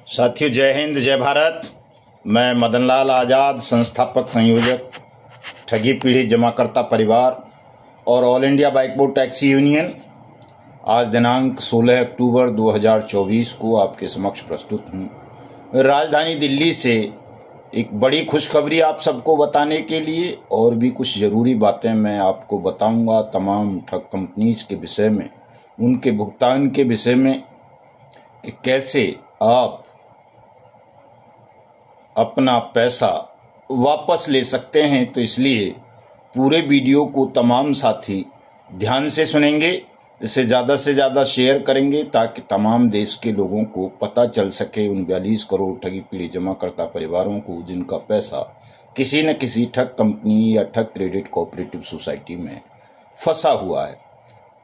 साथियों, जय हिंद, जय भारत। मैं मदन लाल आज़ाद, संस्थापक संयोजक ठगी पीड़ित जमाकर्ता परिवार और all India bike board taxi union, आज दिनांक 16 अक्टूबर 2024 को आपके समक्ष प्रस्तुत हूँ। राजधानी दिल्ली से एक बड़ी खुशखबरी आप सबको बताने के लिए और भी कुछ ज़रूरी बातें मैं आपको बताऊंगा तमाम ठग कंपनीज के विषय में, उनके भुगतान के विषय में कि कैसे आप अपना पैसा वापस ले सकते हैं। तो इसलिए पूरे वीडियो को तमाम साथी ध्यान से सुनेंगे, इसे ज़्यादा से ज़्यादा शेयर करेंगे ताकि तमाम देश के लोगों को पता चल सके, उन 42 करोड़ ठगी पीड़ित जमाकर्ता परिवारों को जिनका पैसा किसी न किसी ठग कंपनी या ठग क्रेडिट कोऑपरेटिव सोसाइटी में फंसा हुआ है।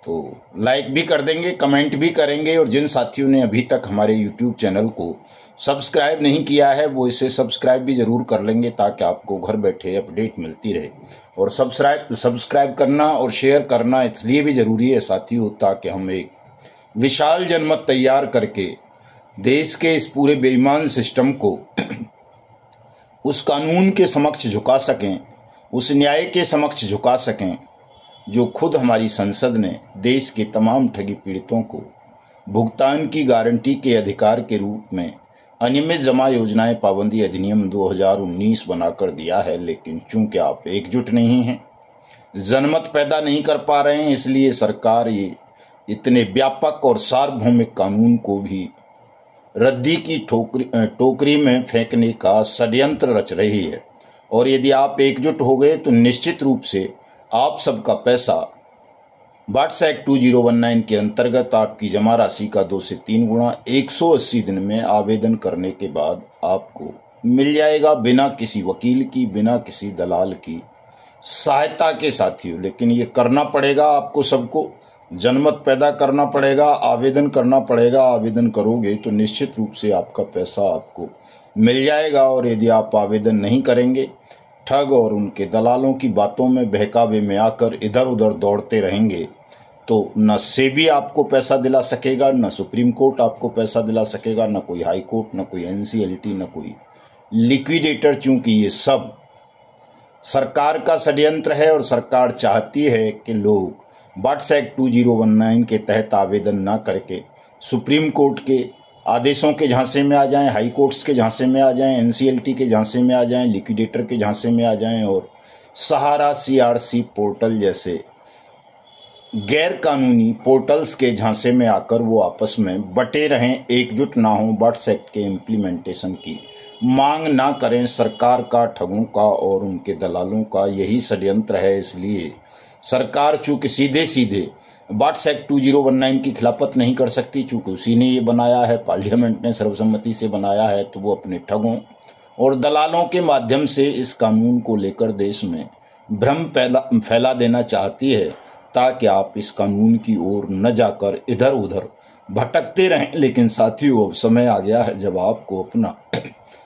तो लाइक भी कर देंगे, कमेंट भी करेंगे, और जिन साथियों ने अभी तक हमारे यूट्यूब चैनल को सब्सक्राइब नहीं किया है वो इसे सब्सक्राइब भी ज़रूर कर लेंगे ताकि आपको घर बैठे अपडेट मिलती रहे। और सब्सक्राइब करना और शेयर करना इसलिए भी ज़रूरी है साथियों, ताकि हम एक विशाल जनमत तैयार करके देश के इस पूरे बेईमान सिस्टम को उस कानून के समक्ष झुका सकें, उस न्याय के समक्ष झुका सकें जो खुद हमारी संसद ने देश के तमाम ठगी पीड़ितों को भुगतान की गारंटी के अधिकार के रूप में अनियमित जमा योजनाएं पाबंदी अधिनियम 2019 बनाकर दिया है। लेकिन चूंकि आप एकजुट नहीं हैं, जनमत पैदा नहीं कर पा रहे हैं, इसलिए सरकार ये इतने व्यापक और सार्वभौमिक कानून को भी रद्दी की टोकरी में फेंकने का षड्यंत्र रच रही है। और यदि आप एकजुट हो गए तो निश्चित रूप से आप सबका पैसा वाट्स एक्ट 2019 के अंतर्गत आपकी जमा राशि का 2 से 3 गुना 180 दिन में आवेदन करने के बाद आपको मिल जाएगा, बिना किसी वकील की, बिना किसी दलाल की सहायता के साथियों। लेकिन ये करना पड़ेगा आपको सबको, जनमत पैदा करना पड़ेगा, आवेदन करना पड़ेगा। आवेदन करोगे तो निश्चित रूप से आपका पैसा आपको मिल जाएगा। और यदि आप आवेदन नहीं करेंगे, ठग और उनके दलालों की बातों में बहकावे में आकर इधर उधर दौड़ते रहेंगे, तो न सेबी आपको पैसा दिला सकेगा, न सुप्रीम कोर्ट आपको पैसा दिला सकेगा, न कोई हाई कोर्ट, न कोई एनसीएलटी, न कोई लिक्विडेटर। चूंकि ये सब सरकार का षड्यंत्र है और सरकार चाहती है कि लोग वाट्स एक्ट 2019 के तहत आवेदन ना करके सुप्रीम कोर्ट के आदेशों के झांसे में आ जाएं, हाई कोर्ट्स के झांसे में आ जाएं, एनसीएलटी के झांसे में आ जाएं, लिक्विडेटर के झांसे में आ जाएं और सहारा सीआरसी पोर्टल जैसे गैर कानूनी पोर्टल्स के झांसे में आकर वो आपस में बटे रहें, एकजुट ना हों, वाट्स एक्ट के इम्प्लीमेंटेशन की मांग ना करें। सरकार का, ठगों का और उनके दलालों का यही षड्यंत्र है। इसलिए सरकार चूँकि सीधे सीधे वाट्स एक्ट 2019 की खिलाफत नहीं कर सकती, चूँकि उसी ने ये बनाया है, पार्लियामेंट ने सर्वसम्मति से बनाया है, तो वो अपने ठगों और दलालों के माध्यम से इस कानून को लेकर देश में भ्रम फैला देना चाहती है ताकि आप इस कानून की ओर न जाकर इधर उधर भटकते रहें। लेकिन साथियों, अब समय आ गया है जब आपको अपना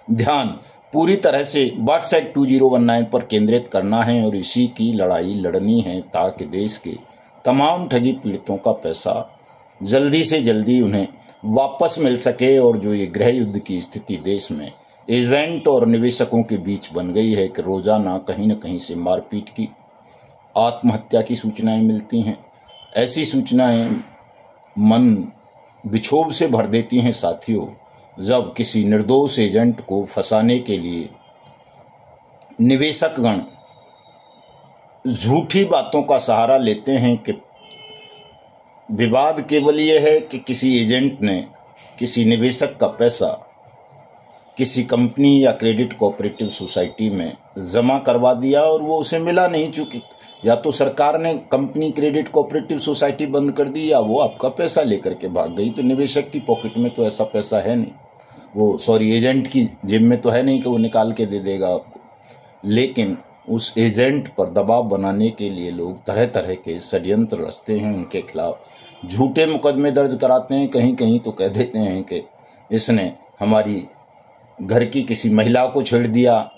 ध्यान पूरी तरह से वाट्स एक्ट 2019 पर केंद्रित करना है और इसी की लड़ाई लड़नी है ताकि देश के तमाम ठगी पीड़ितों का पैसा जल्दी से जल्दी उन्हें वापस मिल सके। और जो ये गृह युद्ध की स्थिति देश में एजेंट और निवेशकों के बीच बन गई है कि रोजाना कहीं न कहीं से मारपीट की, आत्महत्या की सूचनाएं मिलती हैं। ऐसी सूचनाएं मन विक्षोभ से भर देती हैं साथियों, जब किसी निर्दोष एजेंट को फंसाने के लिए निवेशकगण झूठी बातों का सहारा लेते हैं कि विवाद केवल ये है कि किसी एजेंट ने किसी निवेशक का पैसा किसी कंपनी या क्रेडिट कोऑपरेटिव सोसाइटी में जमा करवा दिया और वो उसे मिला नहीं। चूँकि या तो सरकार ने कंपनी क्रेडिट कोऑपरेटिव सोसाइटी बंद कर दी या वो आपका पैसा लेकर के भाग गई। तो निवेशक की पॉकेट में तो ऐसा पैसा है नहीं, एजेंट की जेब में तो है नहीं कि वो निकाल के दे देगा आपको। लेकिन उस एजेंट पर दबाव बनाने के लिए लोग तरह तरह के षड्यंत्र रचते हैं, उनके खिलाफ झूठे मुकदमे दर्ज कराते हैं। कहीं कहीं तो कह देते हैं कि इसने हमारी घर की किसी महिला को छेड़ दिया,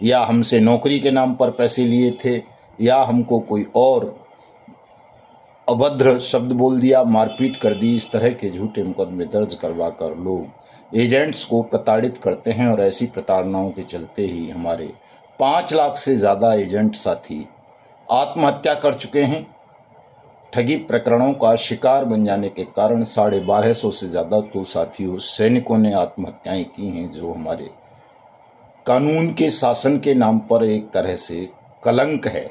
या हमसे नौकरी के नाम पर पैसे लिए थे, या हमको कोई और अभद्र शब्द बोल दिया, मारपीट कर दी। इस तरह के झूठे मुकदमे दर्ज करवा कर लोग एजेंट्स को प्रताड़ित करते हैं और ऐसी प्रताड़नाओं के चलते ही हमारे 5 लाख से ज़्यादा एजेंट साथी आत्महत्या कर चुके हैं। ठगी प्रकरणों का शिकार बन जाने के कारण 1250 से ज़्यादा तो साथियों सैनिकों ने आत्महत्याएं की हैं, जो हमारे कानून के शासन के नाम पर एक तरह से कलंक है।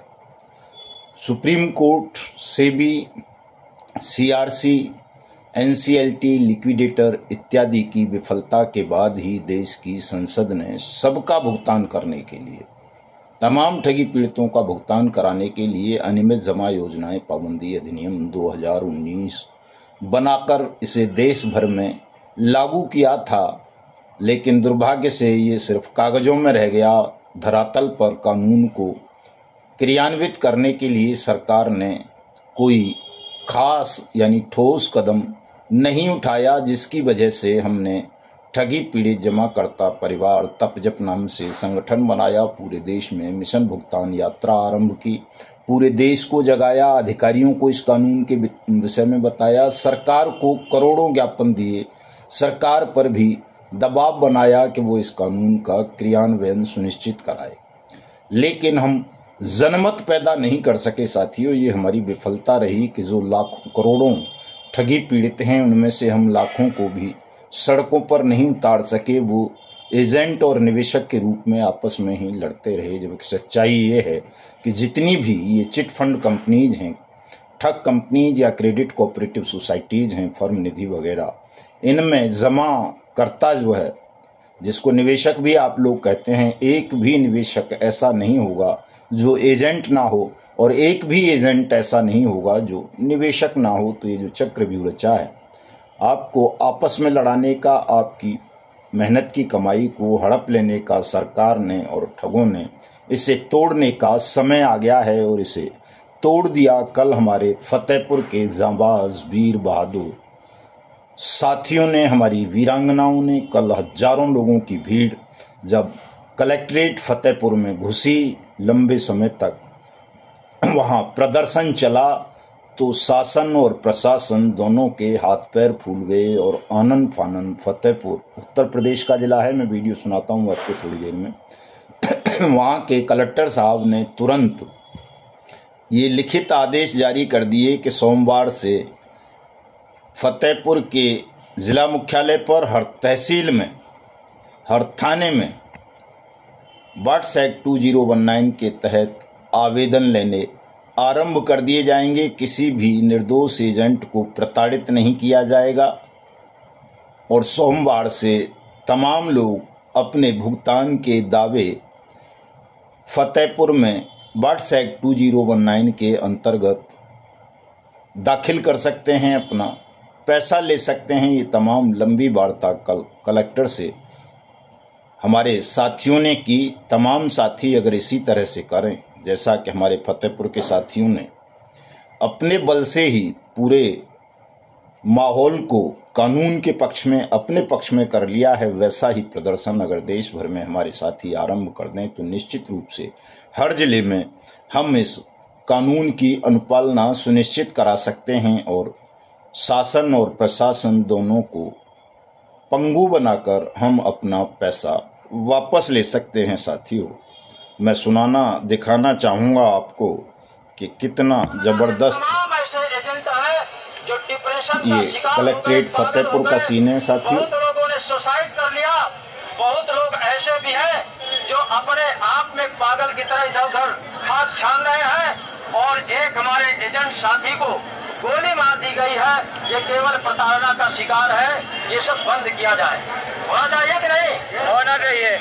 Supreme court, SEBI, CRC, NCLT, liquidator इत्यादि की विफलता के बाद ही देश की संसद ने सबका भुगतान करने के लिए, तमाम ठगी पीड़ितों का भुगतान कराने के लिए अनियमित जमा योजनाएं पाबंदी अधिनियम 2019 बनाकर इसे देश भर में लागू किया था। लेकिन दुर्भाग्य से ये सिर्फ कागजों में रह गया। धरातल पर कानून को क्रियान्वित करने के लिए सरकार ने कोई खास यानी ठोस कदम नहीं उठाया, जिसकी वजह से हमने ठगी पीड़ित जमाकर्ता परिवार तपजप नाम से संगठन बनाया, पूरे देश में मिशन भुगतान यात्रा आरंभ की, पूरे देश को जगाया, अधिकारियों को इस कानून के विषय में बताया, सरकार को करोड़ों ज्ञापन दिए, सरकार पर भी दबाव बनाया कि वो इस कानून का क्रियान्वयन सुनिश्चित कराए। लेकिन हम जनमत पैदा नहीं कर सके साथियों। ये हमारी विफलता रही कि जो लाखों करोड़ों ठगी पीड़ित हैं उनमें से हम लाखों को भी सड़कों पर नहीं उतार सके। वो एजेंट और निवेशक के रूप में आपस में ही लड़ते रहे। जबकि सच्चाई ये है कि जितनी भी ये चिट फंड कंपनीज हैं, ठग कंपनीज या क्रेडिट कोऑपरेटिव सोसाइटीज हैं, फर्म निधि वगैरह, इनमें जमा करता जो है, जिसको निवेशक भी आप लोग कहते हैं, एक भी निवेशक ऐसा नहीं होगा जो एजेंट ना हो, और एक भी एजेंट ऐसा नहीं होगा जो निवेशक ना हो। तो ये जो चक्रव्यूह रचा है आपको आपस में लड़ाने का, आपकी मेहनत की कमाई को हड़प लेने का सरकार ने और ठगों ने इसे तोड़ने का समय आ गया है और इसे तोड़ दिया। कल हमारे फतेहपुर के जांबाज वीर बहादुर साथियों ने, हमारी वीरांगनाओं ने, कल हजारों लोगों की भीड़ जब कलेक्ट्रेट फतेहपुर में घुसी, लंबे समय तक वहां प्रदर्शन चला, तो शासन और प्रशासन दोनों के हाथ पैर फूल गए और आनंद फानंद। फतेहपुर उत्तर प्रदेश का जिला है, मैं वीडियो सुनाता हूँ आपको थोड़ी देर में। वहाँ के कलेक्टर साहब ने तुरंत ये लिखित आदेश जारी कर दिए कि सोमवार से फतेहपुर के ज़िला मुख्यालय पर हर तहसील में, हर थाने में वाट्स एक्ट 2019 के तहत आवेदन लेने आरंभ कर दिए जाएंगे। किसी भी निर्दोष एजेंट को प्रताड़ित नहीं किया जाएगा और सोमवार से तमाम लोग अपने भुगतान के दावे फतेहपुर में वाट्स एक्ट 2019 के अंतर्गत दाखिल कर सकते हैं, अपना पैसा ले सकते हैं। ये तमाम लंबी वार्ता कल कलेक्टर से हमारे साथियों ने की। तमाम साथी अगर इसी तरह से करें जैसा कि हमारे फतेहपुर के साथियों ने अपने बल से ही पूरे माहौल को कानून के पक्ष में, अपने पक्ष में कर लिया है, वैसा ही प्रदर्शन अगर देश भर में हमारे साथी आरंभ कर दें तो निश्चित रूप से हर जिले में हम इस कानून की अनुपालना सुनिश्चित करा सकते हैं और शासन और प्रशासन दोनों को पंगु बनाकर हम अपना पैसा वापस ले सकते हैं। साथियों, मैं सुनाना दिखाना चाहूँगा आपको कि कितना ज़बरदस्त ये कलेक्ट्रेट फतेहपुर का सीन है। साथियों, बहुत लोगों ने सुसाइड कर लिया, बहुत लोग ऐसे भी हैं जो अपने आप में पागल की तरह इधर उधर हाथ छान रहे हैं और एक हमारे एजेंट साथी को गोली मार दी गई है। ये केवल प्रताड़ना का शिकार है। ये सब बंद किया जाए। होना चाहिए कि नहीं होना चाहिए।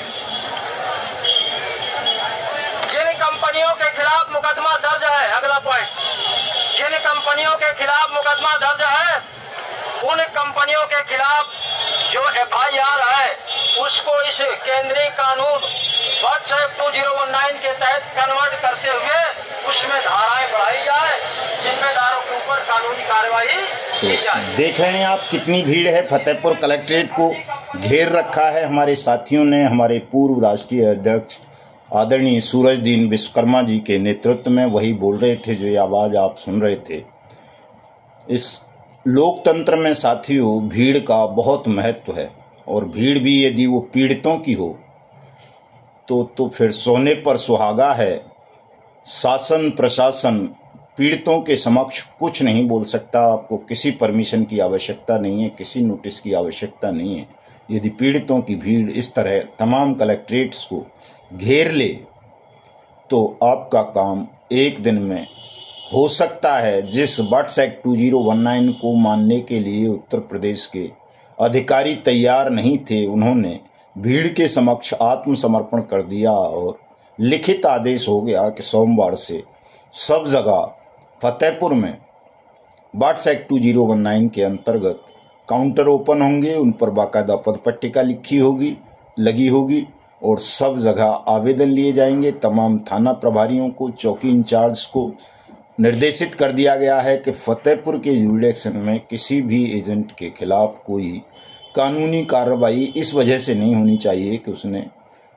जिन कंपनियों के खिलाफ मुकदमा दर्ज है, अगला पॉइंट, जिन कंपनियों के खिलाफ मुकदमा दर्ज है उन कंपनियों के खिलाफ जो FIR है उसको इस केंद्रीय कानून वाट्स एक्ट 2019 के तहत कन्वर्ट करते हुए उसमें धाराएं बढ़ाई जाए, जिम्मेदारों के ऊपर कानूनी कार्रवाई की जाए। देख रहे हैं आप कितनी भीड़ है। फतेहपुर कलेक्ट्रेट को घेर रखा है हमारे साथियों ने। हमारे पूर्व राष्ट्रीय अध्यक्ष आदरणीय सूरजदीन विश्वकर्मा जी के नेतृत्व में वही बोल रहे थे जो ये आवाज़ आप सुन रहे थे। इस लोकतंत्र में साथियों भीड़ का बहुत महत्व है। और भीड़ भी यदि वो पीड़ितों की हो तो फिर सोने पर सुहागा है। शासन प्रशासन पीड़ितों के समक्ष कुछ नहीं बोल सकता। आपको किसी परमिशन की आवश्यकता नहीं है, किसी नोटिस की आवश्यकता नहीं है। यदि पीड़ितों की भीड़ इस तरह तमाम कलेक्ट्रेट्स को घेर ले तो आपका काम एक दिन में हो सकता है। जिस बट्स एक्ट 2019 को मानने के लिए उत्तर प्रदेश के अधिकारी तैयार नहीं थे, उन्होंने भीड़ के समक्ष आत्मसमर्पण कर दिया और लिखित आदेश हो गया कि सोमवार से सब जगह फतेहपुर में बट्स एक्ट 2019 के अंतर्गत काउंटर ओपन होंगे। उन पर बाकायदा पद पट्टिका लगी होगी और सब जगह आवेदन लिए जाएंगे। तमाम थाना प्रभारियों को, चौकी इंचार्ज को निर्देशित कर दिया गया है कि फतेहपुर के जुरिडिक्शन में किसी भी एजेंट के खिलाफ कोई कानूनी कार्रवाई इस वजह से नहीं होनी चाहिए कि उसने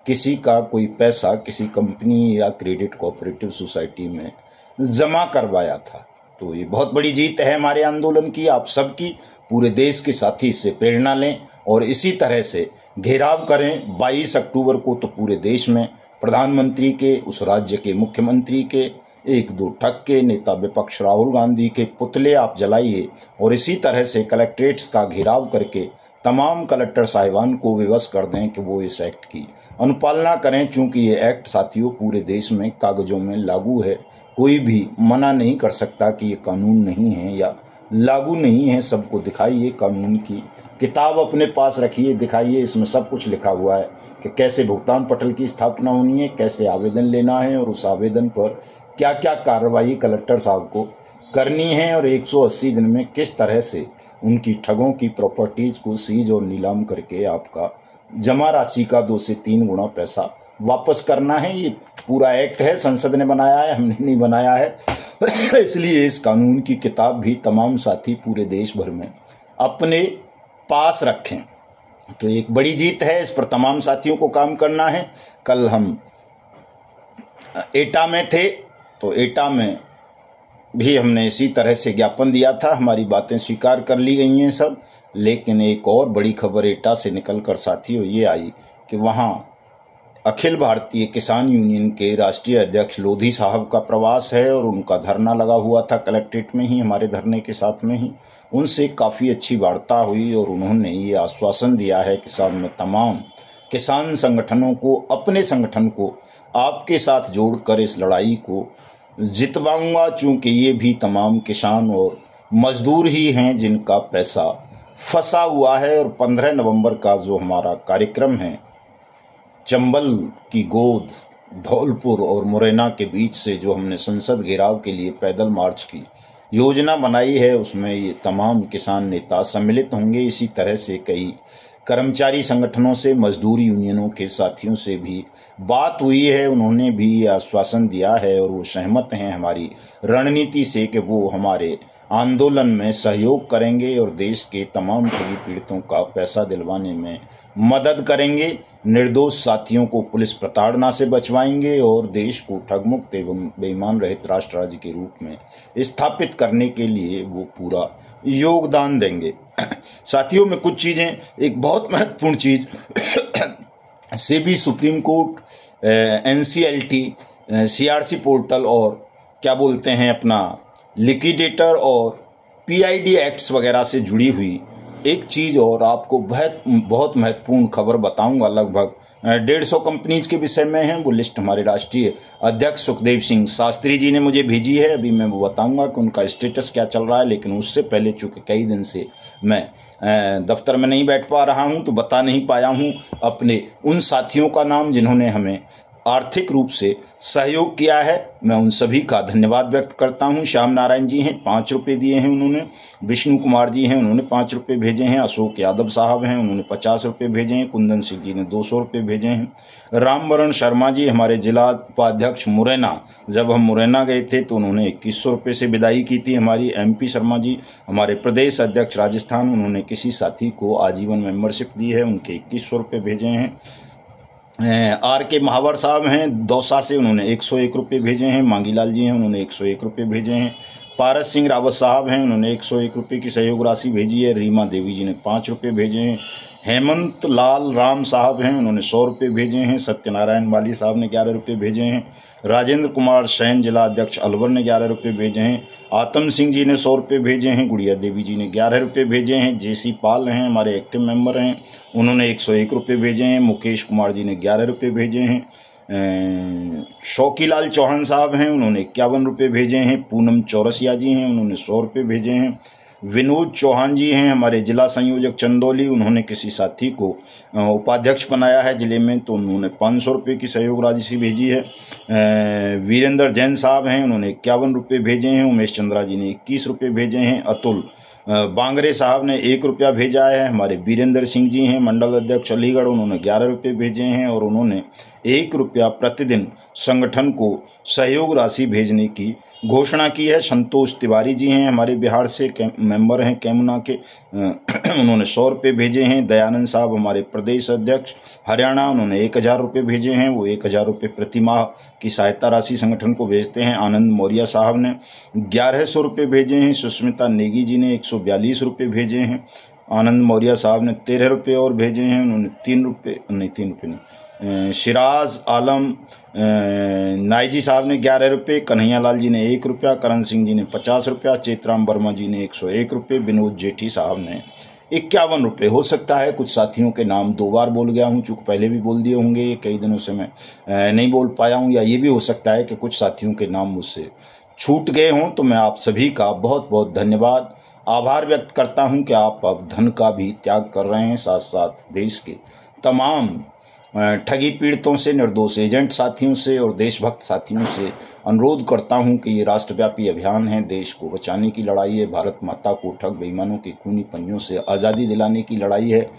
किसी का कोई पैसा किसी कंपनी या क्रेडिट कोऑपरेटिव सोसाइटी में जमा करवाया था। तो ये बहुत बड़ी जीत है हमारे आंदोलन की, आप सबकी। पूरे देश के साथी इससे प्रेरणा लें और इसी तरह से घेराव करें। 22 अक्टूबर को तो पूरे देश में प्रधानमंत्री के, उस राज्य के मुख्यमंत्री के, एक दो ठग के नेता विपक्ष राहुल गांधी के पुतले आप जलाइए और इसी तरह से कलेक्ट्रेट्स का घेराव करके तमाम कलेक्टर साहिबान को विवश कर दें कि वो इस एक्ट की अनुपालना करें। चूंकि ये एक्ट साथियों पूरे देश में कागजों में लागू है, कोई भी मना नहीं कर सकता कि ये कानून नहीं है या लागू नहीं है। सबको दिखाइए, कानून की किताब अपने पास रखिए, दिखाइए, इसमें सब कुछ लिखा हुआ है कि कैसे भुगतान पटल की स्थापना होनी है, कैसे आवेदन लेना है और उस आवेदन पर क्या क्या कार्रवाई कलेक्टर साहब को करनी है और 180 दिन में किस तरह से उनकी ठगों की प्रॉपर्टीज़ को सीज और नीलाम करके आपका जमा राशि का 2 से 3 गुना पैसा वापस करना है। ये पूरा एक्ट है, संसद ने बनाया है, हमने नहीं बनाया है। इसलिए इस कानून की किताब भी तमाम साथी पूरे देश भर में अपने पास रखें। तो एक बड़ी जीत है, इस पर तमाम साथियों को काम करना है। कल हम एटा में थे तो एटा में भी हमने इसी तरह से ज्ञापन दिया था, हमारी बातें स्वीकार कर ली गई हैं सब। लेकिन एक और बड़ी खबर एटा से निकलकर साथियों ये आई कि वहाँ अखिल भारतीय किसान यूनियन के राष्ट्रीय अध्यक्ष लोधी साहब का प्रवास है और उनका धरना लगा हुआ था कलेक्ट्रेट में ही, हमारे धरने के साथ में ही। उनसे काफ़ी अच्छी वार्ता हुई और उन्होंने ये आश्वासन दिया है कि साहब मैं तमाम किसान संगठनों को, अपने संगठन को आपके साथ जोड़कर इस लड़ाई को जितवाऊंगा। चूँकि ये भी तमाम किसान और मजदूर ही हैं जिनका पैसा फंसा हुआ है। और 15 नवंबर का जो हमारा कार्यक्रम है, चंबल की गोद, धौलपुर और मुरैना के बीच से जो हमने संसद घेराव के लिए पैदल मार्च की योजना बनाई है, उसमें ये तमाम किसान नेता सम्मिलित होंगे। इसी तरह से कई कर्मचारी संगठनों से, मजदूर यूनियनों के साथियों से भी बात हुई है। उन्होंने भी ये आश्वासन दिया है और वो सहमत हैं हमारी रणनीति से कि वो हमारे आंदोलन में सहयोग करेंगे और देश के तमाम ठगी पीड़ितों का पैसा दिलवाने में मदद करेंगे। निर्दोष साथियों को पुलिस प्रताड़ना से बचवाएंगे और देश को ठगमुक्त एवं बेईमान रहित राष्ट्र राज्य के रूप में स्थापित करने के लिए वो पूरा योगदान देंगे। साथियों में कुछ चीज़ें, एक बहुत महत्वपूर्ण चीज़ SEBI, supreme court, NCLT, CRC portal और क्या बोलते हैं अपना लिक्विडेटर और PID एक्ट्स वगैरह से जुड़ी हुई एक चीज़ और आपको बहुत महत्वपूर्ण खबर बताऊंगा। लगभग 150 कंपनीज के विषय में है। वो लिस्ट हमारे राष्ट्रीय अध्यक्ष सुखदेव सिंह शास्त्री जी ने मुझे भेजी है। अभी मैं वो बताऊंगा कि उनका स्टेटस क्या चल रहा है। लेकिन उससे पहले चूँकि कई दिन से मैं दफ्तर में नहीं बैठ पा रहा हूं तो बता नहीं पाया हूं अपने उन साथियों का नाम जिन्होंने हमें आर्थिक रूप से सहयोग किया है। मैं उन सभी का धन्यवाद व्यक्त करता हूं। श्याम नारायण जी हैं, 5 रुपये दिए हैं उन्होंने। विष्णु कुमार जी हैं, उन्होंने 5 रुपये भेजे हैं। अशोक यादव साहब हैं, उन्होंने 50 रुपये भेजे हैं। कुंदन सिंह जी ने 200 रुपये भेजे हैं। रामवरण शर्मा जी हमारे जिला उपाध्यक्ष मुरैना, जब हम मुरैना गए थे तो उन्होंने 2100 रुपये से विदाई की थी। हमारी MP शर्मा जी हमारे प्रदेश अध्यक्ष राजस्थान, उन्होंने किसी साथी को आजीवन मेंबरशिप दी है, उनके 2100 रुपये भेजे हैं। RK महावर साहब हैं दौसा से, उन्होंने 101 रुपये भेजे हैं। मांगीलाल जी हैं, उन्होंने 101 रुपये भेजे हैं। पारस सिंह रावत साहब हैं, उन्होंने 101 रुपये की सहयोग राशि भेजी है। रीमा देवी जी ने 5 रुपये भेजे हैं। हेमंत लाल राम साहब हैं, उन्होंने 100 रुपये भेजे हैं। सत्यनारायण वाली साहब ने 11 रुपये भेजे हैं। राजेंद्र कुमार सैन जिला अध्यक्ष अलवर ने 11 रुपये भेजे हैं। आतम सिंह जी ने 100 रुपये भेजे हैं। गुड़िया देवी जी ने 11 रुपये भेजे हैं। जेसी पाल हैं, हमारे एक्टिव मेंबर हैं, उन्होंने 101 रुपये भेजे हैं। मुकेश कुमार जी ने 11 रुपये भेजे हैं। शौकीलाल चौहान साहब हैं, उन्होंने 51 रुपये भेजे हैं। पूनम चौरसिया जी हैं, उन्होंने 100 रुपये भेजे हैं। विनोद चौहान जी हैं, हमारे जिला संयोजक चंदौली, उन्होंने किसी साथी को उपाध्यक्ष बनाया है जिले में, तो उन्होंने 500 रुपये की सहयोग राशि भेजी है। वीरेंद्र जैन साहब हैं, उन्होंने 51 रुपये भेजे हैं। उमेश चंद्रा जी ने 21 रुपये भेजे हैं। अतुल बांगरे साहब ने 1 रुपया भेजा है। हमारे वीरेंद्र सिंह जी हैं, मंडल अध्यक्ष अलीगढ़, उन्होंने 11 रुपये भेजे हैं और उन्होंने 1 रुपया प्रतिदिन संगठन को सहयोग राशि भेजने की घोषणा की है। संतोष तिवारी जी हैं, हमारे बिहार से मेंबर हैं कैमुना के, उन्होंने 100 रुपये भेजे हैं। दयानंद साहब हमारे प्रदेश अध्यक्ष हरियाणा, उन्होंने 1000 रुपये भेजे हैं। वो 1000 रुपये प्रति माह की सहायता राशि संगठन को भेजते हैं। आनंद मौर्य साहब ने 1100 रुपये भेजे हैं। सुष्मिता नेगी जी ने 142 रुपये भेजे हैं। आनंद मौर्य साहब ने 13 रुपये और भेजे हैं, उन्होंने 3 रुपये नहीं, शिराज आलम नाईजी साहब ने 11 रुपये। कन्हैया लाल जी ने 1 रुपया। करण सिंह जी ने 50 रुपया। चेतराम वर्मा जी ने 101 रुपये। विनोद जेठी साहब ने 51 रुपये। हो सकता है कुछ साथियों के नाम 2 बार बोल गया हूँ, चूँकि पहले भी बोल दिए होंगे, कई दिनों से मैं नहीं बोल पाया हूँ, या ये भी हो सकता है कि कुछ साथियों के नाम मुझसे छूट गए हों। तो मैं आप सभी का बहुत बहुत धन्यवाद, आभार व्यक्त करता हूँ कि आप अब धन का भी त्याग कर रहे हैं, साथ साथ देश के तमाम ठगी पीड़ितों से, निर्दोष एजेंट साथियों से और देशभक्त साथियों से अनुरोध करता हूं कि ये राष्ट्रव्यापी अभियान है, देश को बचाने की लड़ाई है, भारत माता को ठग बेईमानों के खूनी पंजों से आज़ादी दिलाने की लड़ाई है,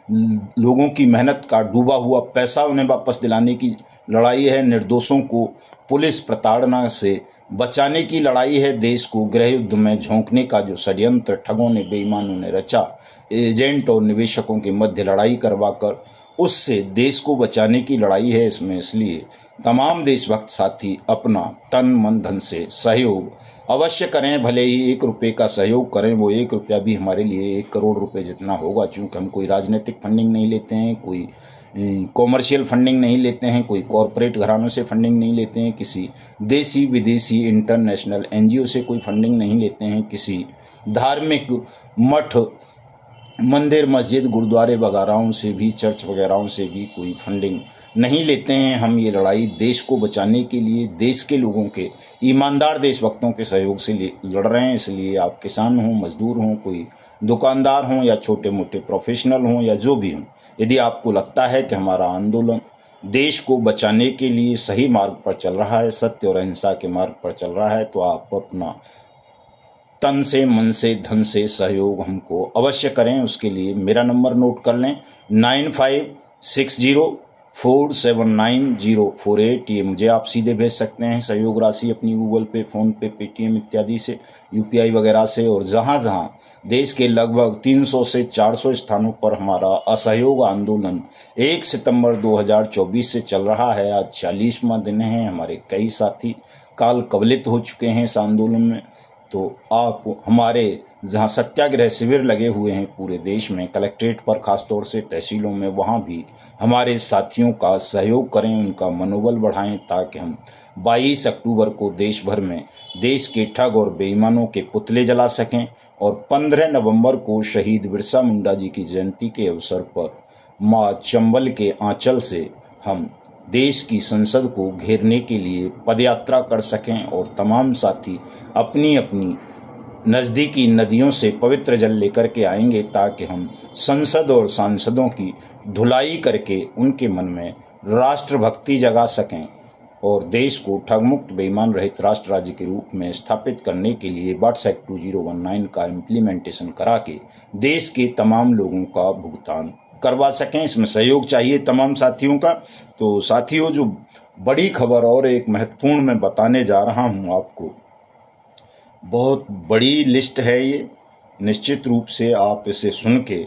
लोगों की मेहनत का डूबा हुआ पैसा उन्हें वापस दिलाने की लड़ाई है, निर्दोषों को पुलिस प्रताड़ना से बचाने की लड़ाई है, देश को गृह युद्ध में झोंकने का जो षड्यंत्र ठगों ने बेईमानों ने रचा, एजेंट और निवेशकों के मध्य लड़ाई करवाकर उससे देश को बचाने की लड़ाई है इसमें। इसलिए तमाम देशभक्त साथी अपना तन मन धन से सहयोग अवश्य करें, भले ही 1 रुपये का सहयोग करें, वो 1 रुपया भी हमारे लिए 1 करोड़ रुपए जितना होगा। चूँकि हम कोई राजनीतिक फंडिंग नहीं लेते हैं, कोई कॉमर्शियल फंडिंग नहीं लेते हैं, कोई कॉरपोरेट घरानों से फंडिंग नहीं लेते हैं, किसी देसी विदेशी इंटरनेशनल NGO से कोई फंडिंग नहीं लेते हैं, किसी धार्मिक मठ मंदिर मस्जिद गुरुद्वारे वगैरह से भी, चर्च वगैरह से भी कोई फंडिंग नहीं लेते हैं। हम ये लड़ाई देश को बचाने के लिए, देश के लोगों के ईमानदार देशभक्तों के सहयोग से लड़ रहे हैं। इसलिए आप किसान हों, मजदूर हों, कोई दुकानदार हों या छोटे मोटे प्रोफेशनल हों या जो भी हों, यदि आपको लगता है कि हमारा आंदोलन देश को बचाने के लिए सही मार्ग पर चल रहा है, सत्य और अहिंसा के मार्ग पर चल रहा है, तो आप अपना तन से, मन से, धन से सहयोग हमको अवश्य करें। उसके लिए मेरा नंबर नोट कर लें, 9560479048। ये मुझे आप सीधे भेज सकते हैं सहयोग राशि अपनी गूगल पे, फ़ोन पे, पेटीएम इत्यादि से, UPI वगैरह से। और जहाँ जहाँ देश के लगभग 300 से 400 स्थानों पर हमारा असहयोग आंदोलन 1 सितंबर 2024 से चल रहा है, आज 40वां दिन है, हमारे कई साथी काल कवलित हो चुके हैं इस आंदोलन में। तो आप हमारे जहां सत्याग्रह शिविर लगे हुए हैं पूरे देश में, कलेक्ट्रेट पर खासतौर से, तहसीलों में, वहां भी हमारे साथियों का सहयोग करें, उनका मनोबल बढ़ाएं, ताकि हम 22 अक्टूबर को देश भर में देश के ठग और बेईमानों के पुतले जला सकें और 15 नवंबर को शहीद बिरसा मुंडा जी की जयंती के अवसर पर माँ चंबल के आंचल से हम देश की संसद को घेरने के लिए पदयात्रा कर सकें और तमाम साथी अपनी अपनी नज़दीकी नदियों से पवित्र जल लेकर के आएंगे, ताकि हम संसद और सांसदों की धुलाई करके उनके मन में राष्ट्रभक्ति जगा सकें और देश को ठगमुक्त बेईमान रहित राष्ट्र राज्य के रूप में स्थापित करने के लिए वाट्स एक्ट 2019 का इम्प्लीमेंटेशन करा के देश के तमाम लोगों का भुगतान करवा सकें। इसमें सहयोग चाहिए तमाम साथियों का। तो साथियों, जो बड़ी खबर और एक महत्वपूर्ण मैं बताने जा रहा हूं आपको, बहुत बड़ी लिस्ट है ये, निश्चित रूप से आप इसे सुन के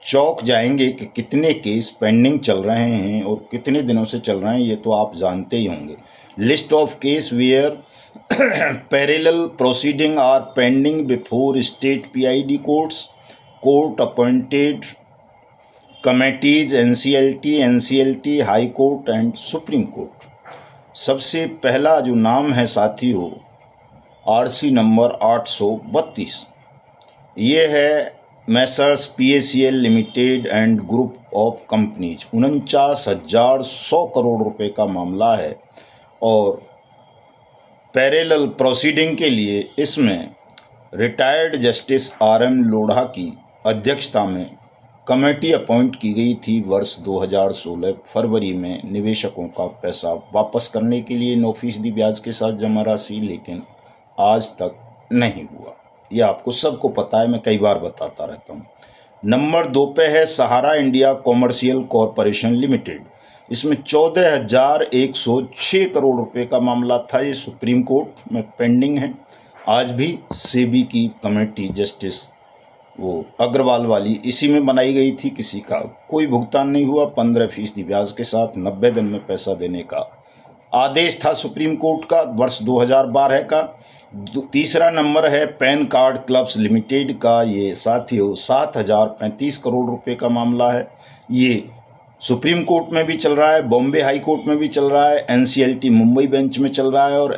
चौंक जाएंगे कि कितने केस पेंडिंग चल रहे हैं और कितने दिनों से चल रहे हैं, ये तो आप जानते ही होंगे। List of case where parallel proceeding are pending before state PID courts, court appointed committees NCLT, high court and supreme court. सबसे पहला जो नाम है साथियों, RC नंबर 832, ये है Messrs PACL limited and group of companies. 49,100 crore रुपए का मामला है और पैरेलल प्रोसीडिंग के लिए इसमें रिटायर्ड जस्टिस RM लोढ़ा की अध्यक्षता में कमेटी अपॉइंट की गई थी वर्ष 2016 फरवरी में निवेशकों का पैसा वापस करने के लिए 9% ब्याज के साथ जमा राशि, लेकिन आज तक नहीं हुआ। यह आपको सबको पता है, मैं कई बार बताता रहता हूँ। नंबर 2 पे है सहारा इंडिया कॉमर्शियल कॉरपोरेशन लिमिटेड। इसमें 14,106 करोड़ रुपए का मामला था। ये सुप्रीम कोर्ट में पेंडिंग है। आज भी सेबी की कमेटी जस्टिस वो अग्रवाल वाली इसी में बनाई गई थी। किसी का कोई भुगतान नहीं हुआ। 15% ब्याज के साथ 90 दिन में पैसा देने का आदेश था सुप्रीम कोर्ट का वर्ष 2012 का। तीसरा नंबर है पैन कार्ड क्लब्स लिमिटेड का। ये साथियों 7,035 करोड़ रुपए का मामला है। ये सुप्रीम कोर्ट में भी चल रहा है, बॉम्बे हाई कोर्ट में भी चल रहा है, NCLT मुंबई बेंच में चल रहा है और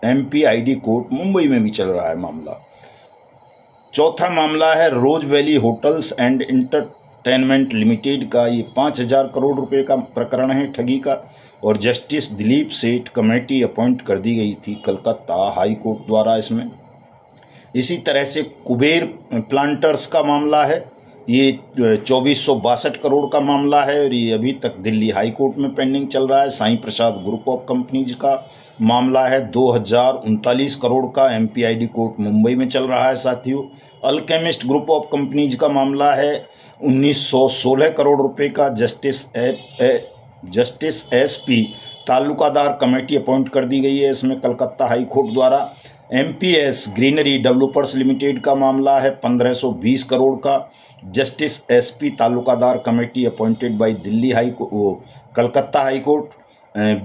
MPID कोर्ट मुंबई में भी चल रहा है मामला। चौथा मामला है Rose Valley hotels and entertainment limited का। ये 5,000 करोड़ रुपए का प्रकरण है ठगी का और जस्टिस दिलीप सेठ कमेटी अपॉइंट कर दी गई थी कलकत्ता हाई कोर्ट द्वारा इसमें। इसी तरह से कुबेर प्लांटर्स का मामला है। ये 2,462 करोड़ का मामला है और ये अभी तक दिल्ली हाई कोर्ट में पेंडिंग चल रहा है। Sai Prasad group of companies का मामला है 2,039 करोड़ का। MPID कोर्ट मुंबई में चल रहा है साथियों। अल्केमिस्ट ग्रुप ऑफ कंपनीज का मामला है 1,916 करोड़ रुपए का। Justice SP Talukadar committee appoint कर दी गई है इसमें कलकत्ता हाई कोर्ट द्वारा। MPS ग्रीनरी डेवलपर्स लिमिटेड का मामला है 1,520 करोड़ का। Justice SP Talukadar committee appointed by Delhi Calcutta high court.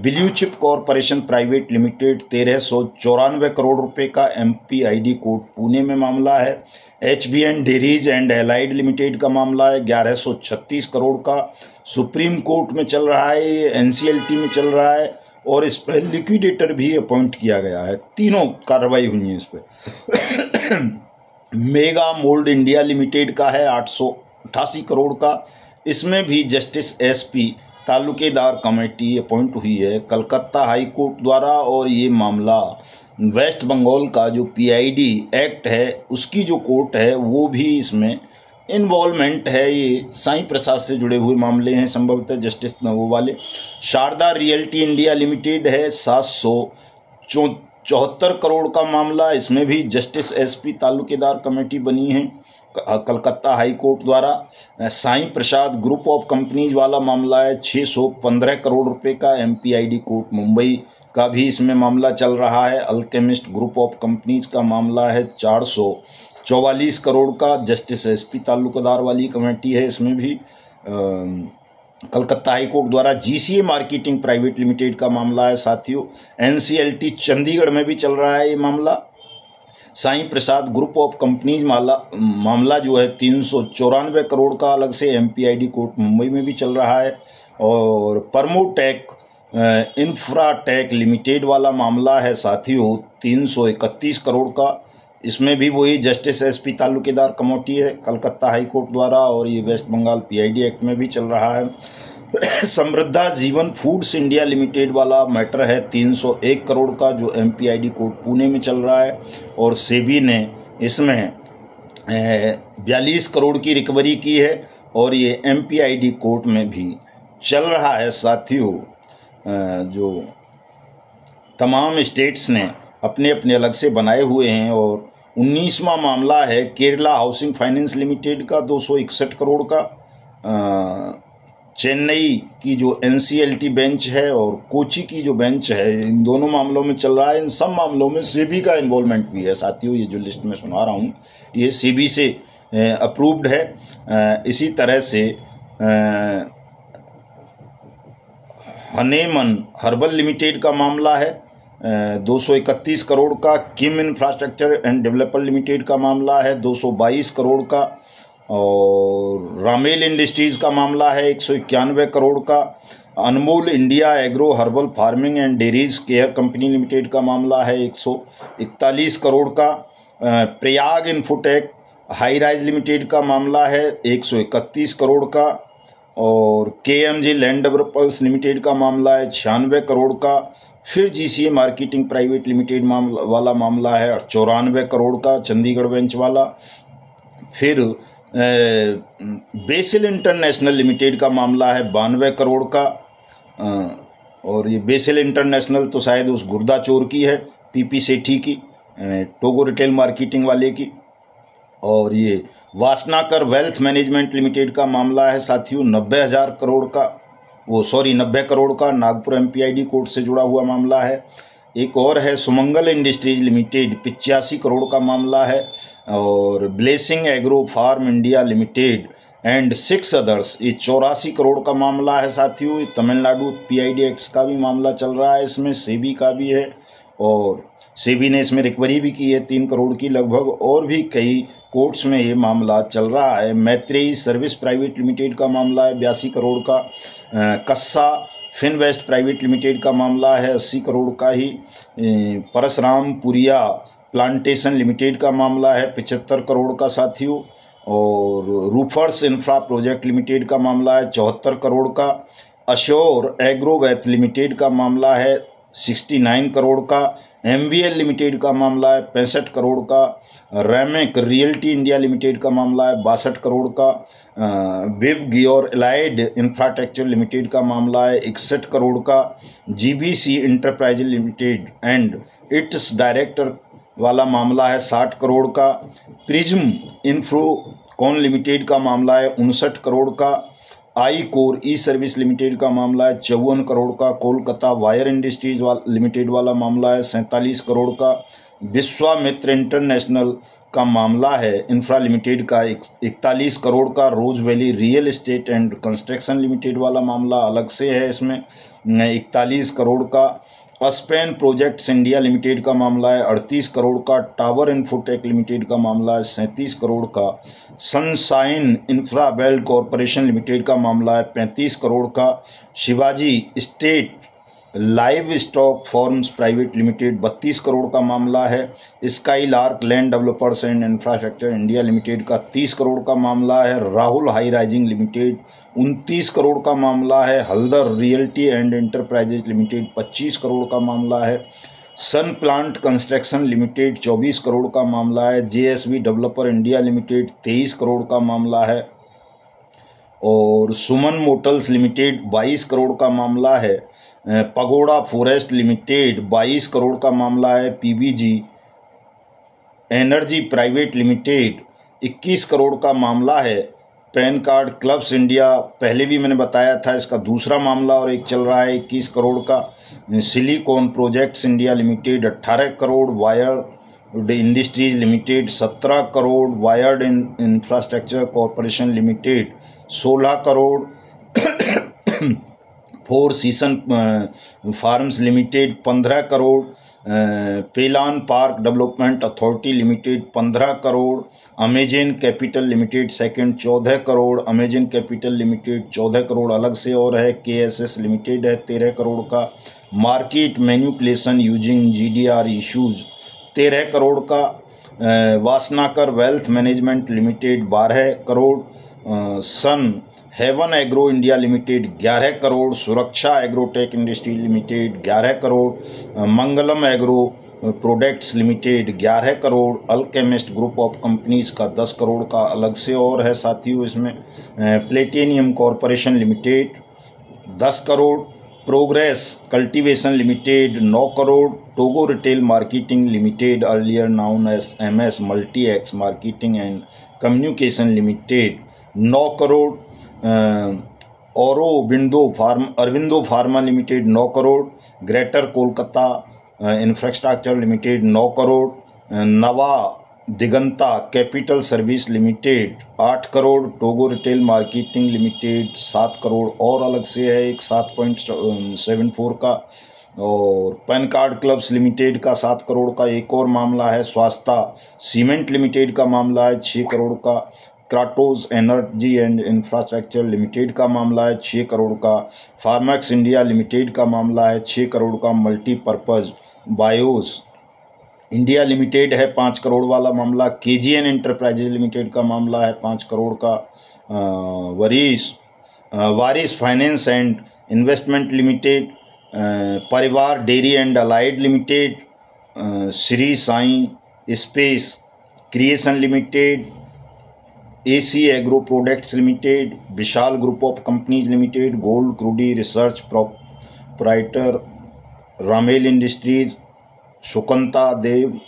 Blue chip corporation private limited 1,394 crore रुपए का। MPID कोर्ट पुणे में मामला है। HBN dairies and allied limited का मामला है 1,136 करोड़ का। सुप्रीम कोर्ट में चल रहा है, NCLT में चल रहा है और इस पर लिक्विडेटर भी अपॉइंट किया गया है। तीनों कार्रवाई हुई है इस पर। मेगा मोल्ड इंडिया लिमिटेड का है 888 करोड़ का। इसमें भी justice SP Talukedar committee appoint हुई है कलकत्ता हाई कोर्ट द्वारा और ये मामला वेस्ट बंगाल का जो PID एक्ट है उसकी जो कोर्ट है वो भी इसमें इन्वॉल्वमेंट है। ये साईं प्रसाद से जुड़े हुए मामले हैं संभवतः जस्टिस वो वाले। शारदा रियल्टी इंडिया लिमिटेड है 774 करोड़ का मामला। इसमें भी जस्टिस SP तालुकेदार कमेटी बनी है कलकत्ता हाई कोर्ट द्वारा। Sai Prasad group of companies वाला मामला है 615 करोड़ रुपए का। MPID कोर्ट मुंबई का भी इसमें मामला चल रहा है। अल्केमिस्ट ग्रुप ऑफ कंपनीज का मामला है 444 करोड़ का। जस्टिस SP तालुकादार वाली कमेटी है इसमें भी कलकत्ता हाई कोर्ट द्वारा। GCA मार्केटिंग प्राइवेट लिमिटेड का मामला है साथियों। NCLT चंडीगढ़ में भी चल रहा है ये मामला। Sai Prasad group of companies मामला जो है 394 करोड़ का अलग से। MPID कोर्ट मुंबई में भी चल रहा है और परमोटेक इंफ्राटेक लिमिटेड वाला मामला है साथियों 331 करोड़ का। इसमें भी वही जस्टिस SP तालुकेदार कमेटी है कलकत्ता हाई कोर्ट द्वारा और ये वेस्ट बंगाल PID एक्ट में भी चल रहा है। समृद्धा जीवन फूड्स इंडिया लिमिटेड वाला मैटर है 301 करोड़ का जो MPID कोर्ट पुणे में चल रहा है और सेबी ने इसमें 42 करोड़ की रिकवरी की है और ये MPID कोर्ट में भी चल रहा है साथियों। जो तमाम स्टेट्स ने अपने अपने अलग से बनाए हुए हैं और 19वां मामला है केरला हाउसिंग फाइनेंस लिमिटेड का 261 करोड़ का। चेन्नई की जो NCLT बेंच है और कोची की जो बेंच है इन दोनों मामलों में चल रहा है। इन सब मामलों में सेबी का इन्वॉल्वमेंट भी है साथियों। ये जो लिस्ट में सुना रहा हूँ ये सेबी से अप्रूव्ड है। इसी तरह से हनेमन हर्बल लिमिटेड का मामला है 231 करोड़ का। किम इंफ्रास्ट्रक्चर एंड डेवलपर लिमिटेड का मामला है 222 करोड़ का और रामेल इंडस्ट्रीज़ का मामला है 191 करोड़ का। Anmol India agro herbal farming and dairies care company limited का मामला है 141 करोड़ का। Prayag infotech high rise limited का मामला है 131 करोड़ का। और KMG लैंड डेवलपर्स लिमिटेड का मामला है 96 करोड़ का। फिर GCA मार्केटिंग प्राइवेट लिमिटेड वाला मामला है 94 करोड़ का, चंडीगढ़ बेंच वाला। फिर बेसिल इंटरनेशनल लिमिटेड का मामला है 92 करोड़ का। और ये बेसिल इंटरनेशनल तो शायद उस गुर्दा चोर की है, PP सेठी की, टोगो रिटेल मार्केटिंग वाले की। और ये वासनाकर वेल्थ मैनेजमेंट लिमिटेड का मामला है साथियों 90 करोड़ का, नागपुर MPID कोर्ट से जुड़ा हुआ मामला है। एक और है सुमंगल इंडस्ट्रीज लिमिटेड 85 करोड़ का मामला है। और blessing agro farm India limited and 6 others ये 84 करोड़ का मामला है साथियों। तमिलनाडु PID एक्ट का भी मामला चल रहा है, इसमें सेबी का भी है और सेबी ने इसमें रिकवरी भी की है 3 करोड़ की लगभग। और भी कई कोर्ट्स में ये मामला चल रहा है। मैत्रेयी सर्विस प्राइवेट लिमिटेड का मामला है 82 करोड़ का। कस्सा फिनवेस्ट प्राइवेट लिमिटेड का मामला है 80 करोड़ का ही। परसराम पुरिया प्लांटेशन लिमिटेड का मामला है 75 करोड़ का साथियों। और रूफर्स इंफ्रा प्रोजेक्ट लिमिटेड का मामला है 74 करोड़ का। अश्योर एग्रोवेथ लिमिटेड का मामला है 69 करोड़ का। MVL लिमिटेड का मामला है 65 करोड़ का। रैमेक रियल्टी इंडिया लिमिटेड का मामला है 62 करोड़ का। विव गियोर एलाइड इंफ्रास्ट्रक्चर लिमिटेड का मामला है 61 करोड़ का। GBC enterprise limited and it's director वाला मामला है 60 करोड़ का। प्रिज्म इंफ्रोकॉन लिमिटेड का मामला है 59 करोड़ का। आई कोर ई सर्विस लिमिटेड का मामला है 54 करोड़ का। कोलकाता वायर इंडस्ट्रीज लिमिटेड वाला मामला है 47 करोड़ का। विश्वामित्र इंटरनेशनल का मामला है इंफ्रा लिमिटेड का 41 करोड़ का। Rose Valley real estate and construction limited वाला मामला अलग से है, इसमें 41 करोड़ का। अस्पेन प्रोजेक्ट्स इंडिया लिमिटेड का मामला है 38 करोड़ का। टावर इन्फोटेक लिमिटेड का मामला है 37 करोड़ का। Sunshine infra belt corporation limited का मामला है 35 करोड़ का। Shivaji state live stock forms private limited 32 crore का मामला है। Sky lark land developers and infrastructure India limited का 30 करोड़ का मामला है। Rahul high rising limited 29 crore का मामला है। Haldar realty and enterprises limited 25 crore का मामला है। सन प्लांट कंस्ट्रक्शन लिमिटेड 24 करोड़ का मामला है। JSV developer India limited 23 crore का मामला है। और सुमन मोटर्स लिमिटेड 22 करोड़ का मामला है। पगोड़ा फॉरेस्ट लिमिटेड 22 करोड़ का मामला है। PBG energy private limited 21 crore का मामला है। पैन कार्ड क्लब्स इंडिया पहले भी मैंने बताया था, इसका दूसरा मामला और एक चल रहा है 21 करोड़ का। Silicon projects India limited 18 crore. Wired industries limited 17 crore. Wired infrastructure corporation limited 16 crore. Four season farms limited 15 crore. Pailan park development authority limited 15 crore. Amazon capital limited second 14 crore. Amazon capital limited 14 crore अलग से और है। KSS लिमिटेड है 13 करोड़ का। Market manipulation using GDR issues 13 crore का। Vasanakar wealth management limited 12 crore. Sun haven agro India limited 11 crore. Suraksha agrotech industry limited 11 crore. Mangalam agro products limited 11 crore. Alchemist group of companies का 10 करोड़ का अलग से और है साथियों। इसमें platinum corporation limited 10 crore. Progress cultivation limited 9 crore. Togo retail marketing limited earlier known as MS मल्टीएक्स marketing and communication limited 9 crore. Aurobindo pharma limited 9 crore. Greater Kolkata infrastructure limited 9 crore. Naba Diganta capital service limited 8 crore. Togo retail marketing limited 7 crore और अलग से है एक 7.74 का। और पैन कार्ड क्लब्स लिमिटेड का 7 करोड़ का एक और मामला है। स्वास्थ्य सीमेंट लिमिटेड का मामला है 6 करोड़ का। Kratos energy and infrastructure limited का मामला है 6 करोड़ का। फार्मैक्स इंडिया लिमिटेड का मामला है 6 करोड़ का। मल्टीपर्पज़ बायोस इंडिया लिमिटेड है 5 करोड़ वाला मामला। केजीएन एंटरप्राइजेज लिमिटेड का मामला है 5 करोड़ का। Waris finance and investment limited, Parivar dairy and allied limited, Shri Sai space creation limited, AC agro products limited, Vishal group of companies limited, gold क्रूडी research proprietor, Ramel industries, Sukanta Dev,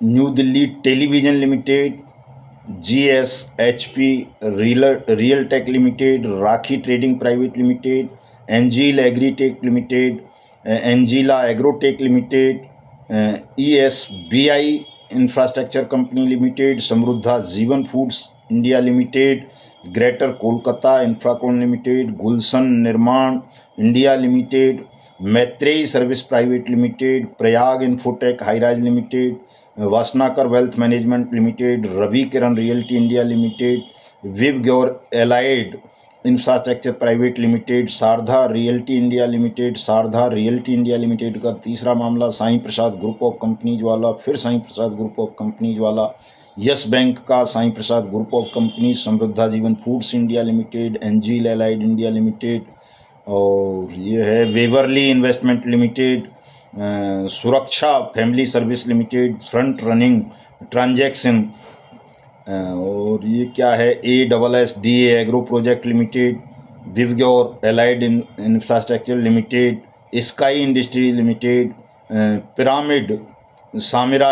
new Delhi television limited, GSHP real tech limited, Rakhi trading private limited, एंजील agritech limited, एंजीला agrotech limited, ESBI infrastructure company limited, Samruddha Jeevan foods India limited, greater Kolkata infracon limited, Gulshan Nirman India limited, Maitreyi service private limited, Prayag infotech high rise limited, Vasanakar wealth management limited, Ravi Kiran realty India limited, विव ग्योर allied infrastructure private limited, Sharada realty India limited. Sharada realty India limited का तीसरा मामला Sai Prasad group of companies वाला, फिर Sai Prasad group of companies वाला, yes bank का Sai Prasad group of companies, Samruddha Jeevan foods India limited, एंजील एलाइड इंडिया लिमिटेड, और ये है waverly investment limited, Suraksha family service limited, front running transaction, और ये क्या है ASSDA एग्रो प्रोजेक्ट लिमिटेड, विवग्योर allied infrastructure limited, sky industry limited, pyramid Saimira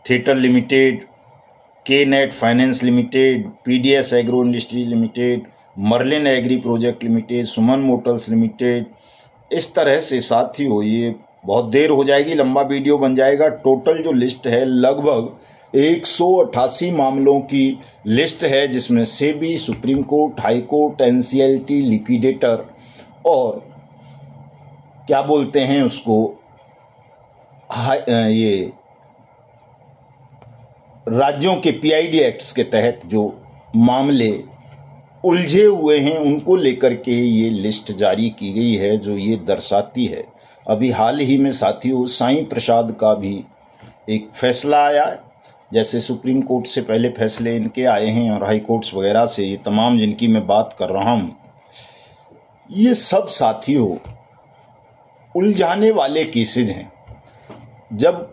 theatre limited, KNET finance limited, PDS agro industry limited, merlin agri project limited, Suman motors limited. इस तरह से साथियों ये बहुत देर हो जाएगी, लंबा वीडियो बन जाएगा। टोटल जो लिस्ट है लगभग 188 मामलों की लिस्ट है, जिसमें SEBI, supreme court, high court, NCLT, liquidator और क्या बोलते हैं उसको ये राज्यों के PID एक्ट्स के तहत जो मामले उलझे हुए हैं उनको लेकर के ये लिस्ट जारी की गई है, जो ये दर्शाती है। अभी हाल ही में साथियों साईं प्रसाद का भी एक फैसला आया है, जैसे सुप्रीम कोर्ट से पहले फैसले इनके आए हैं और हाई कोर्ट्स वगैरह से, ये तमाम जिनकी मैं बात कर रहा हूँ, ये सब साथियों उलझाने वाले केसेज हैं। जब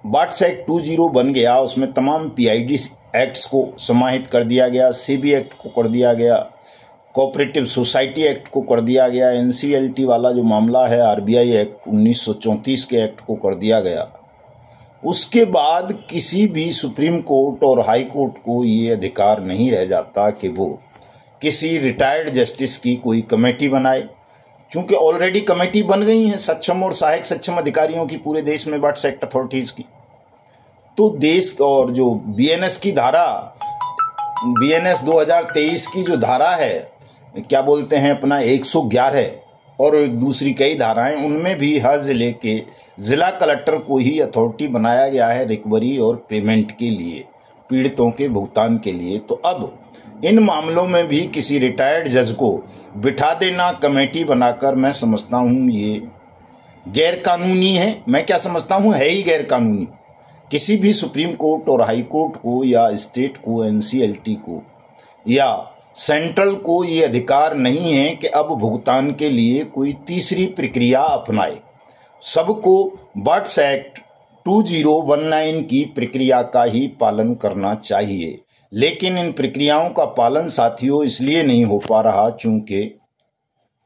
बाट्स एक्ट 20 बन गया, उसमें तमाम PID एक्ट्स को समाहित कर दिया गया, CB एक्ट को कर दिया गया, कोऑपरेटिव सोसाइटी एक्ट को कर दिया गया, NCLT वाला जो मामला है RBI एक्ट 1934 के एक्ट को कर दिया गया। उसके बाद किसी भी सुप्रीम कोर्ट और हाई कोर्ट को ये अधिकार नहीं रह जाता कि वो किसी रिटायर्ड जस्टिस की कोई कमेटी बनाए, चूँकि ऑलरेडी कमेटी बन गई हैं सक्षम और सहायक सक्षम अधिकारियों की पूरे देश में, बाट्स एक्ट अथॉरिटीज़ की। तो देश और जो BNS की धारा, BNS 2023 की जो धारा है, क्या बोलते हैं अपना 111 और एक दूसरी कई धाराएं, उनमें भी हर ज़िले के ज़िला कलेक्टर को ही अथॉरिटी बनाया गया है रिकवरी और पेमेंट के लिए, पीड़ितों के भुगतान के लिए। तो अब इन मामलों में भी किसी रिटायर्ड जज को बिठा देना कमेटी बनाकर, मैं समझता हूँ ये गैरकानूनी है। मैं क्या समझता हूँ, है ही गैरकानूनी। किसी भी सुप्रीम कोर्ट और हाई कोर्ट को या स्टेट को, NCLT को या सेंट्रल को ये अधिकार नहीं है कि अब भुगतान के लिए कोई तीसरी प्रक्रिया अपनाए। सबको बाट्स एक्ट 2019 की प्रक्रिया का ही पालन करना चाहिए। लेकिन इन प्रक्रियाओं का पालन साथियों इसलिए नहीं हो पा रहा चूंकि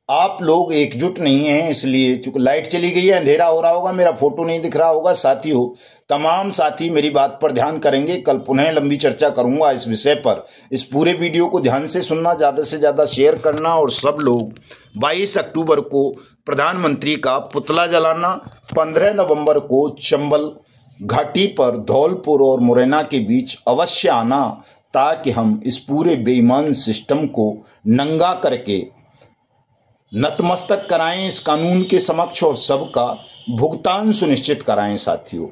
आप लोग एकजुट नहीं हैं, इसलिए चूंकि लाइट चली गई है, अंधेरा हो रहा होगा, मेरा फोटो नहीं दिख रहा होगा। साथियों तमाम साथी मेरी बात पर ध्यान करेंगे, कल पुनः लंबी चर्चा करूंगा इस विषय पर। इस पूरे वीडियो को ध्यान से सुनना, ज़्यादा से ज़्यादा शेयर करना और सब लोग 22 अक्टूबर को प्रधानमंत्री का पुतला जलाना, 15 नवंबर को चंबल घाटी पर धौलपुर और मुरैना के बीच अवश्य आना, ताकि हम इस पूरे बेईमान सिस्टम को नंगा करके नतमस्तक कराएं इस कानून के समक्ष और सबका भुगतान सुनिश्चित कराएं। साथियों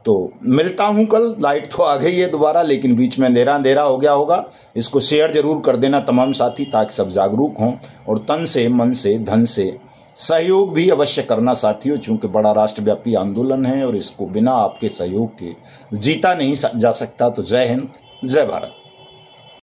तो मिलता हूं कल। लाइट तो आ गई है दोबारा, लेकिन बीच में अंधेरा हो गया होगा। इसको शेयर जरूर कर देना तमाम साथी, ताकि सब जागरूक हों और तन से, मन से, धन से सहयोग भी अवश्य करना साथियों, चूंकि बड़ा राष्ट्रव्यापी आंदोलन है और इसको बिना आपके सहयोग के जीता नहीं जा सकता। तो जय हिंद, जय भारत।